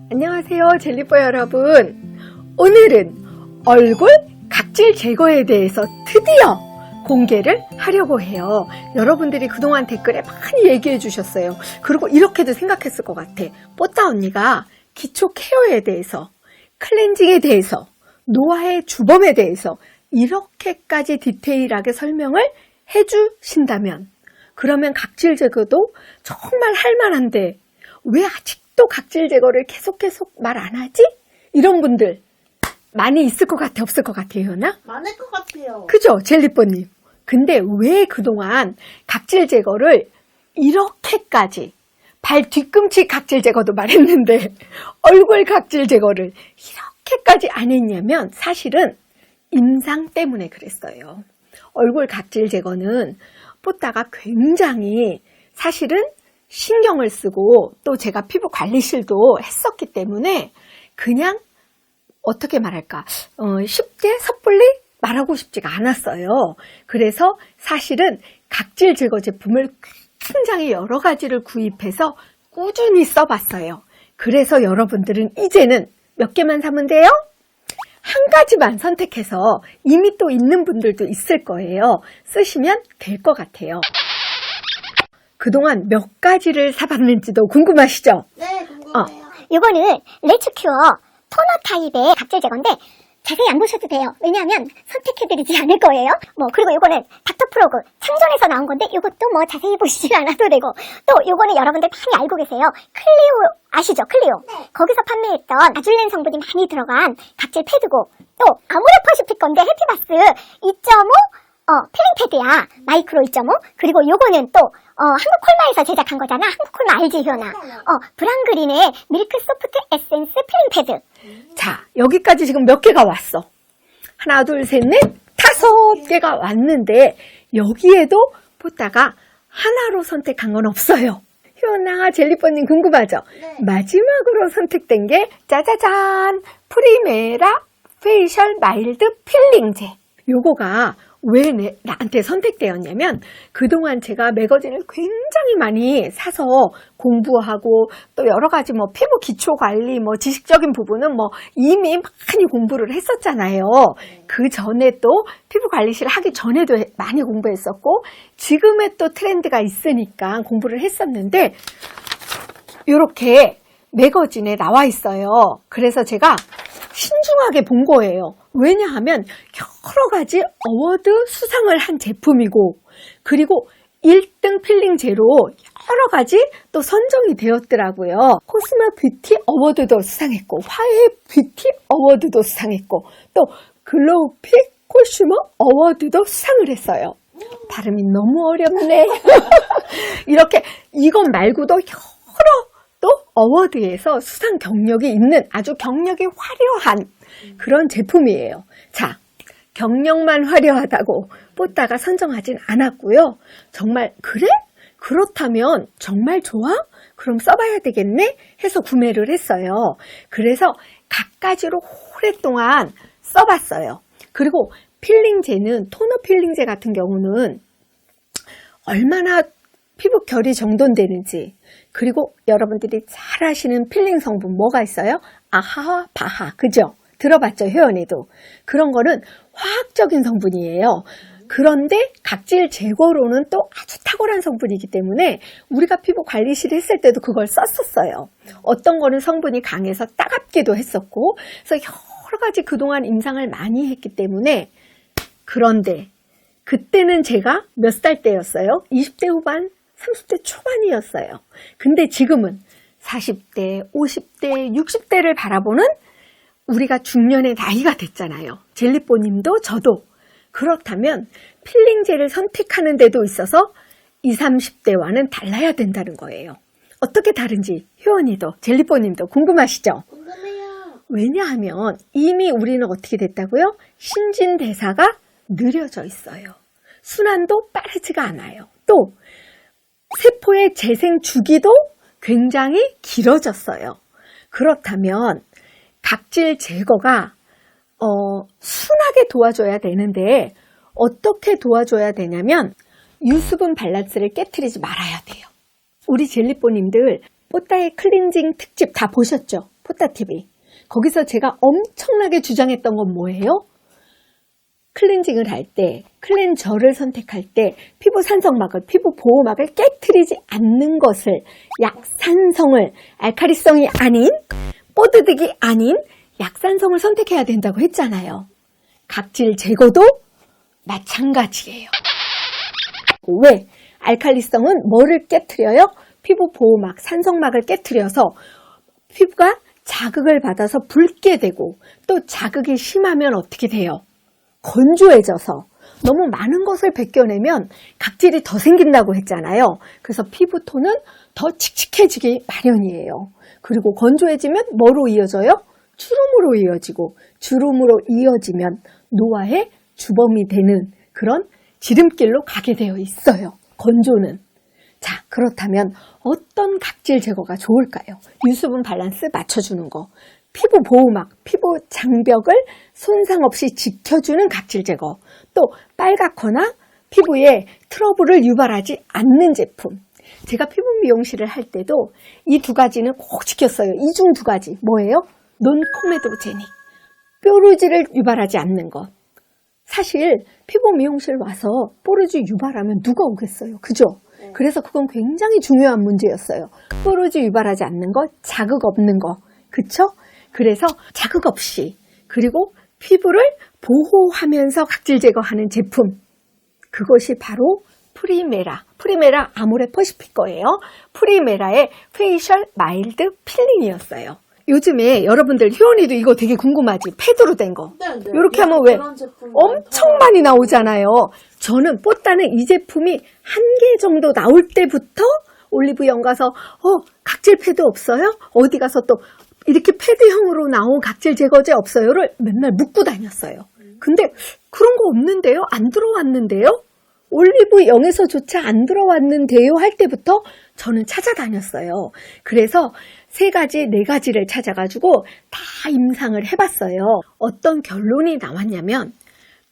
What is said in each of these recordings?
안녕하세요, 젤리뽀 여러분. 오늘은 얼굴 각질 제거에 대해서 드디어 공개를 하려고 해요. 여러분들이 그동안 댓글에 많이 얘기해 주셨어요. 그리고 이렇게도 생각했을 것 같아. 뽀따 언니가 기초 케어에 대해서, 클렌징에 대해서, 노화의 주범에 대해서 이렇게까지 디테일하게 설명을 해주신다면, 그러면 각질 제거도 정말 할 만한데 왜 아직도 각질 제거를 계속 말 안 하지? 이런 분들 많이 있을 것 같아, 없을 것 같아요, 나? 많을 것 같아요. 그죠, 젤리뽀님? 근데 왜 그동안 각질 제거를 이렇게까지, 발 뒤꿈치 각질 제거도 말했는데 얼굴 각질 제거를 이렇게까지 안 했냐면 사실은 임상 때문에 그랬어요. 얼굴 각질 제거는 뽀따가 굉장히 사실은 신경을 쓰고 또 제가 피부 관리실도 했었기 때문에 그냥 어떻게 말할까, 쉽게 섣불리 말하고 싶지가 않았어요. 그래서 사실은 각질 제거 제품을 굉장히 여러 가지를 구입해서 꾸준히 써봤어요. 그래서 여러분들은 이제는 몇 개만 사면 돼요? 한 가지만 선택해서 이미 또 있는 분들도 있을 거예요. 쓰시면 될 것 같아요. 그동안 몇 가지를 사봤는지도 궁금하시죠? 네, 궁금해요. 이거는 레츠큐어 토너 타입의 각질 제거인데 자세히 안 보셔도 돼요. 왜냐하면 선택해드리지 않을 거예요. 그리고 이거는 닥터프로그 창전에서 나온 건데 이것도 자세히 보시지 않아도 되고, 또 이거는 여러분들 많이 알고 계세요. 클리오 아시죠? 클리오. 네. 거기서 판매했던 아줄렌 성분이 많이 들어간 각질 패드고, 또 아모레퍼시픽 건데 해피바스 2.5 필링 패드야. 마이크로 2.5. 그리고 요거는 또 한국 콜마에서 제작한 거잖아. 한국 콜마 알지, 효나? 브랑그린의 밀크 소프트 에센스 필링 패드. 자, 여기까지 지금 몇 개가 왔어? 하나, 둘, 셋, 넷, 5개가 왔는데 여기에도 뽀따가 하나로 선택한 건 없어요. 효나, 젤리뽀님 궁금하죠? 네. 마지막으로 선택된 게 짜자잔! 프리메라 페이셜 마일드 필링제. 요거가 왜 나한테 선택되었냐면 그동안 제가 매거진을 굉장히 많이 사서 공부하고 또 여러 가지 피부 기초 관리 지식적인 부분은 이미 많이 공부를 했었잖아요. 그 전에 또 피부 관리실 하기 전에도 많이 공부했었고 지금의 또 트렌드가 있으니까 공부를 했었는데 이렇게 매거진에 나와 있어요. 그래서 제가 신중하게 본 거예요. 왜냐하면 여러 가지 어워드 수상을 한 제품이고 그리고 1등 필링제로 여러 가지 또 선정이 되었더라고요. 코스모 뷰티 어워드도 수상했고 화해 뷰티 어워드도 수상했고 또 글로우픽 콘슈머 어워드도 수상을 했어요. 발음이 너무 어렵네. 이렇게 이것 말고도 여러 또 어워드에서 수상 경력이 있는 아주 경력이 화려한 그런 제품이에요. 자, 경력만 화려하다고 뽀따가 선정하진 않았고요. 정말 그래? 그렇다면 정말 좋아? 그럼 써봐야 되겠네? 해서 구매를 했어요. 그래서 갖가지로 오랫동안 써봤어요. 그리고 필링제는 토너 필링제 같은 경우는 얼마나 피부 결이 정돈되는지, 그리고 여러분들이 잘 아시는 필링 성분 뭐가 있어요? 아하, 바하, 그죠? 들어봤죠, 효연이도. 그런 거는 화학적인 성분이에요. 그런데 각질 제거로는 또 아주 탁월한 성분이기 때문에 우리가 피부 관리실 했을 때도 그걸 썼었어요. 어떤 거는 성분이 강해서 따갑기도 했었고, 그래서 여러 가지 그동안 임상을 많이 했기 때문에. 그런데 그때는 제가 몇 살 때였어요? 20대 후반? 30대 초반이었어요. 근데 지금은 40대, 50대, 60대를 바라보는 우리가 중년의 나이가 됐잖아요. 젤리뽀님도 저도. 그렇다면 필링제를 선택하는 데도 있어서 20, 30대와는 달라야 된다는 거예요. 어떻게 다른지 효연이도 젤리뽀님도 궁금하시죠? 궁금해요. 왜냐하면 이미 우리는 어떻게 됐다고요? 신진대사가 느려져 있어요. 순환도 빠르지가 않아요. 또 세포의 재생 주기도 굉장히 길어졌어요. 그렇다면 각질 제거가 순하게 도와줘야 되는데 어떻게 도와줘야 되냐면 유수분 밸런스를 깨트리지 말아야 돼요. 우리 젤리뽀님들 뽀따의 클렌징 특집 다 보셨죠? 포타TV. 거기서 제가 엄청나게 주장했던 건 뭐예요? 클렌징을 할 때, 클렌저를 선택할 때 피부 산성막을, 피부 보호막을 깨트리지 않는 것을, 약산성을, 알칼리성이 아닌, 뽀드득이 아닌 약산성을 선택해야 된다고 했잖아요. 각질 제거도 마찬가지예요. 왜? 알칼리성은 뭐를 깨트려요? 피부 보호막, 산성막을 깨트려서 피부가 자극을 받아서 붉게 되고, 또 자극이 심하면 어떻게 돼요? 건조해져서 너무 많은 것을 벗겨내면 각질이 더 생긴다고 했잖아요. 그래서 피부톤은 더 칙칙해지기 마련이에요. 그리고 건조해지면 뭐로 이어져요? 주름으로 이어지고, 주름으로 이어지면 노화의 주범이 되는 그런 지름길로 가게 되어 있어요. 건조는. 자, 그렇다면 어떤 각질 제거가 좋을까요? 유수분 밸런스 맞춰주는 거, 피부 보호막, 피부 장벽을 손상 없이 지켜주는 각질 제거, 또 빨갛거나 피부에 트러블을 유발하지 않는 제품. 제가 피부 미용실을 할 때도 이 두 가지는 꼭 지켰어요. 이 중 두 가지. 뭐예요? 논코메도제닉, 뾰루지를 유발하지 않는 것. 사실 피부 미용실 와서 뾰루지 유발하면 누가 오겠어요? 그죠? 그래서 그건 굉장히 중요한 문제였어요. 뾰루지 유발하지 않는 것, 자극 없는 거. 그쵸? 그래서 자극 없이, 그리고 피부를 보호하면서 각질 제거하는 제품. 그것이 바로 프리메라 아모레 퍼시픽 거예요. 프리메라의 페이셜 마일드 필링이었어요. 요즘에 여러분들 효원이도 이거 되게 궁금하지? 패드로 된 거. 네. 이렇게 하면 왜 그런 제품 엄청 많이 나오잖아요. 저는 뽀따는 이 제품이 한 개 정도 나올 때부터 올리브영 가서 각질 패드 없어요? 어디 가서 또 이렇게 패드형으로 나온 각질 제거제 없어요를 맨날 묻고 다녔어요. 근데 그런 거 없는데요? 안 들어왔는데요? 올리브영에서조차 안 들어왔는데요? 할 때부터 저는 찾아다녔어요. 그래서 3가지, 4가지를 찾아가지고 다 임상을 해봤어요. 어떤 결론이 나왔냐면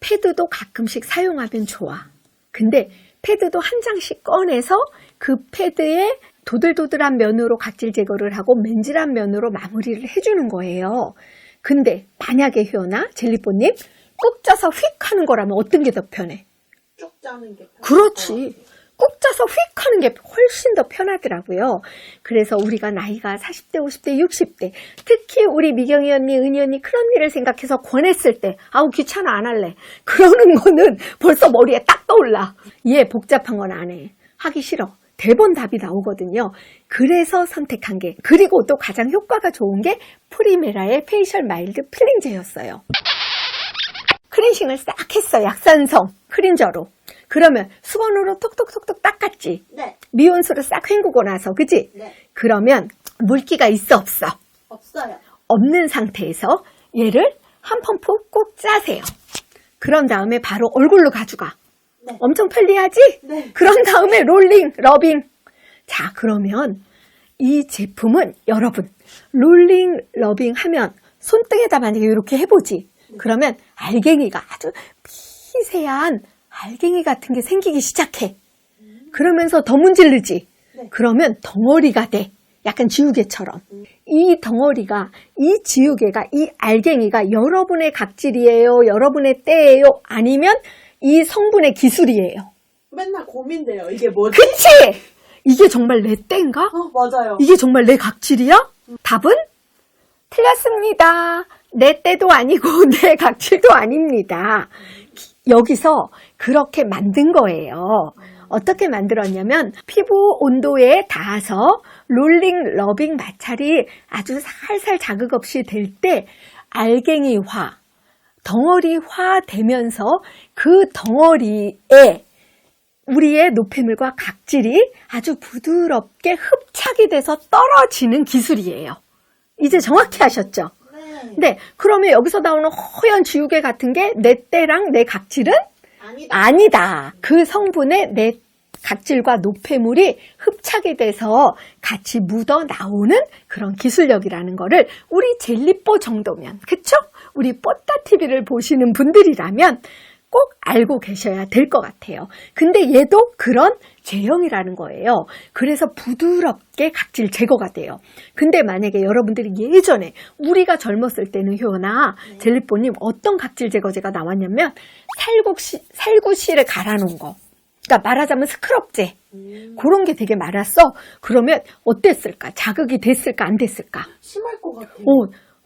패드도 가끔씩 사용하면 좋아. 근데 패드도 한 장씩 꺼내서 그 패드에 도들도들한 면으로 각질 제거를 하고 맨질한 면으로 마무리를 해주는 거예요. 근데 만약에 효나 젤리뽀님 꾹 짜서 휙 하는 거라면 어떤 게 더 편해? 쭉 짜는 게 그렇지. 꾹 짜서 휙 하는 게 훨씬 더 편하더라고요. 그래서 우리가 나이가 40대, 50대, 60대, 특히 우리 미경이 언니, 은희 언니 큰 언니를 생각해서 권했을 때 아우 귀찮아 안 할래. 그러는 거는 벌써 머리에 딱 떠올라. 얘 복잡한 건 안 해. 하기 싫어. 대번 답이 나오거든요. 그래서 선택한 게, 그리고 또 가장 효과가 좋은 게 프리메라의 페이셜 마일드 필링제였어요. 클렌싱을 싹 했어. 약산성 클린저로. 그러면 수건으로 톡톡톡톡 닦았지. 네. 미온수로 싹 헹구고 나서, 그지? 네. 그러면 물기가 있어 없어? 없어요. 없는 상태에서 얘를 한 펌프 꼭 짜세요. 그런 다음에 바로 얼굴로 가져가. 네. 엄청 편리하지? 네. 그런 다음에 롤링, 러빙. 자, 그러면 이 제품은 여러분 롤링, 러빙 하면 손등에다 만약에 이렇게 해보지. 그러면 알갱이가 아주 미세한 알갱이 같은 게 생기기 시작해. 그러면서 더 문지르지. 네. 그러면 덩어리가 돼. 약간 지우개처럼. 이 덩어리가, 이 지우개가, 이 알갱이가 여러분의 각질이에요? 여러분의 때예요? 아니면 이 성분의 기술이에요? 맨날 고민돼요. 이게 뭐지? 그치? 이게 정말 내 때인가? 맞아요. 이게 정말 내 각질이야? 답은 틀렸습니다. 내 때도 아니고 내 각질도 아닙니다. 여기서 그렇게 만든 거예요. 어떻게 만들었냐면 피부 온도에 닿아서 롤링, 러빙 마찰이 아주 살살 자극 없이 될 때 알갱이화, 덩어리화 되면서 그 덩어리에 우리의 노폐물과 각질이 아주 부드럽게 흡착이 돼서 떨어지는 기술이에요. 이제 정확히 하셨죠? 네. 네, 그러면 여기서 나오는 허연 지우개 같은 게 내 때랑 내 각질은 아니다. 그 성분에 내 각질과 노폐물이 흡착이 돼서 같이 묻어 나오는 그런 기술력이라는 거를 우리 젤리뽀 정도면, 그쵸? 우리 뽀따TV를 보시는 분들이라면 꼭 알고 계셔야 될 것 같아요. 근데 얘도 그런 제형이라는 거예요. 그래서 부드럽게 각질 제거가 돼요. 근데 만약에 여러분들이 예전에 우리가 젊었을 때는 효연아, 젤리뽀님 어떤 각질 제거제가 나왔냐면 살구씨를 갈아놓은 거. 그러니까 말하자면 스크럽제. 그런 게 되게 많았어. 그러면 어땠을까? 자극이 됐을까? 안 됐을까? 심할 것 같아요.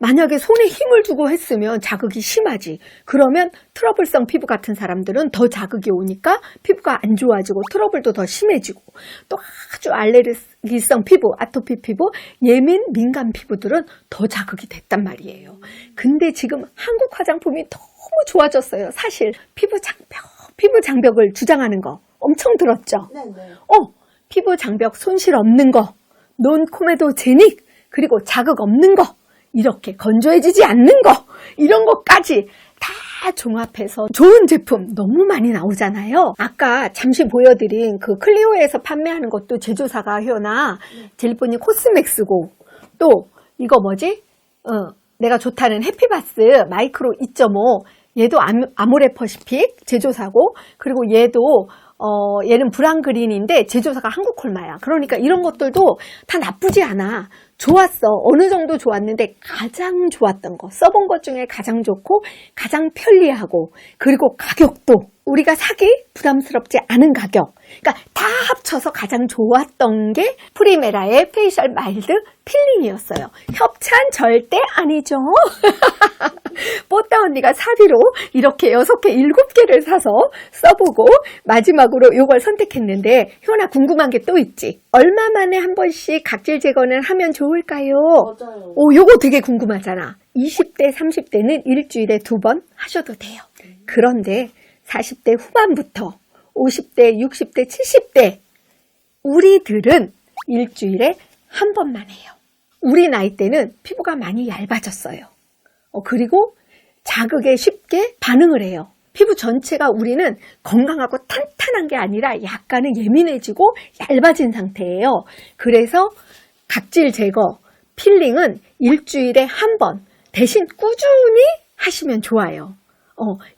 만약에 손에 힘을 주고 했으면 자극이 심하지. 그러면 트러블성 피부 같은 사람들은 더 자극이 오니까 피부가 안 좋아지고 트러블도 더 심해지고, 또 아주 알레르기성 피부, 아토피 피부, 예민, 민감 피부들은 더 자극이 됐단 말이에요. 근데 지금 한국 화장품이 너무 좋아졌어요. 사실 피부 장벽을 주장하는 거 엄청 들었죠? 네네. 피부 장벽 손실 없는 거, 논코메도제닉, 그리고 자극 없는 거, 이렇게 건조해지지 않는 거, 이런 것까지 다 종합해서 좋은 제품 너무 많이 나오잖아요. 아까 잠시 보여드린 그 클리오에서 판매하는 것도 제조사가 효나 젤리뽀님 코스맥스고, 또 이거 뭐지? 내가 좋다는 해피바스 마이크로 2.5, 얘도 아모레퍼시픽 제조사고, 그리고 얘는 브랑그린인데 제조사가 한국콜마야. 그러니까 이런 것들도 다 나쁘지 않아. 좋았어. 어느 정도 좋았는데 가장 좋았던 거, 써본 것 중에 가장 좋고 가장 편리하고, 그리고 가격도 우리가 사기 부담스럽지 않은 가격. 그러니까 다 합쳐서 가장 좋았던 게 프리메라의 페이셜 마일드 필링이었어요. 협찬 절대 아니죠. 뽀따 언니가 사비로 이렇게 6개, 7개를 사서 써보고 마지막으로 이걸 선택했는데, 효나 궁금한 게 또 있지. 얼마 만에 한 번씩 각질 제거는 하면 좋을까요? 맞아요. 요거 되게 궁금하잖아. 20대, 30대는 일주일에 2번 하셔도 돼요. 그런데 40대 후반부터 50대, 60대, 70대 우리들은 일주일에 한 번만 해요. 우리 나이 때는 피부가 많이 얇아졌어요. 그리고 자극에 쉽게 반응을 해요. 피부 전체가 우리는 건강하고 탄탄한 게 아니라 약간은 예민해지고 얇아진 상태예요. 그래서 각질 제거, 필링은 일주일에 한 번, 대신 꾸준히 하시면 좋아요.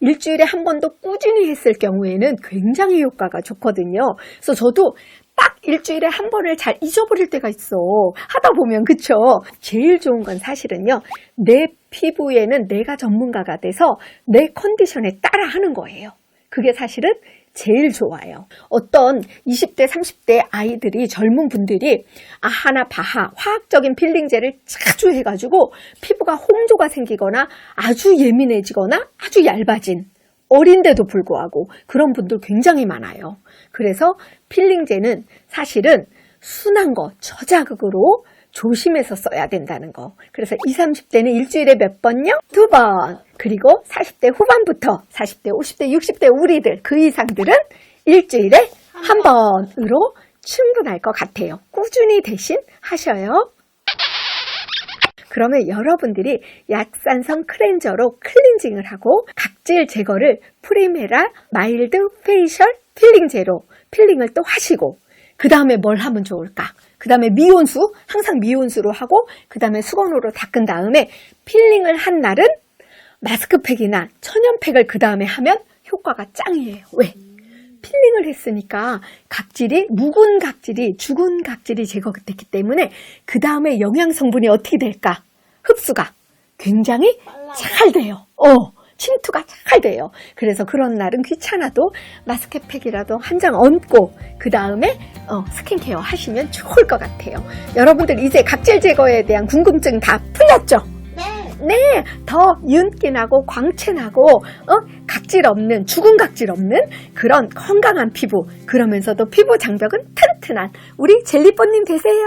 일주일에 한 번도 꾸준히 했을 경우에는 굉장히 효과가 좋거든요. 그래서 저도 딱 일주일에 한 번을 잘 잊어버릴 때가 있어. 하다 보면, 그쵸? 제일 좋은 건 사실은요, 내 피부에는 내가 전문가가 돼서 내 컨디션에 따라 하는 거예요. 그게 사실은 제일 좋아요. 어떤 20대, 30대 아이들이, 젊은 분들이 아하나 바하 화학적인 필링제를 자주 해가지고 피부가 홍조가 생기거나 아주 예민해지거나 아주 얇아진, 어린데도 불구하고 그런 분들 굉장히 많아요. 그래서 필링제는 사실은 순한 거, 저자극으로 조심해서 써야 된다는 거. 그래서 20, 30대는 일주일에 몇 번요? 2번. 그리고 40대 후반부터 40대, 50대, 60대 우리들, 그 이상들은 일주일에 한 번으로 충분할 것 같아요. 꾸준히 대신 하셔요. 그러면 여러분들이 약산성 클렌저로 클렌징을 하고 각질 제거를 프리메라 마일드 페이셜 필링제로 필링을 또 하시고, 그 다음에 뭘 하면 좋을까? 그 다음에 미온수, 항상 미온수로 하고, 그 다음에 수건으로 닦은 다음에 필링을 한 날은 마스크팩이나 천연팩을 그 다음에 하면 효과가 짱이에요. 왜? 필링을 했으니까 각질이, 묵은 각질이, 죽은 각질이 제거됐기 때문에 그 다음에 영양 성분이 어떻게 될까? 흡수가 굉장히 잘 돼요. 침투가 잘 돼요. 그래서 그런 날은 귀찮아도 마스크팩이라도 한 장 얹고 그 다음에 스킨케어 하시면 좋을 것 같아요. 여러분들 이제 각질 제거에 대한 궁금증 다 풀렸죠? 네, 더 윤기 나고 광채 나고 각질 없는, 죽은 각질 없는 그런 건강한 피부, 그러면서도 피부 장벽은 튼튼한 우리 젤리뽀님 되세요.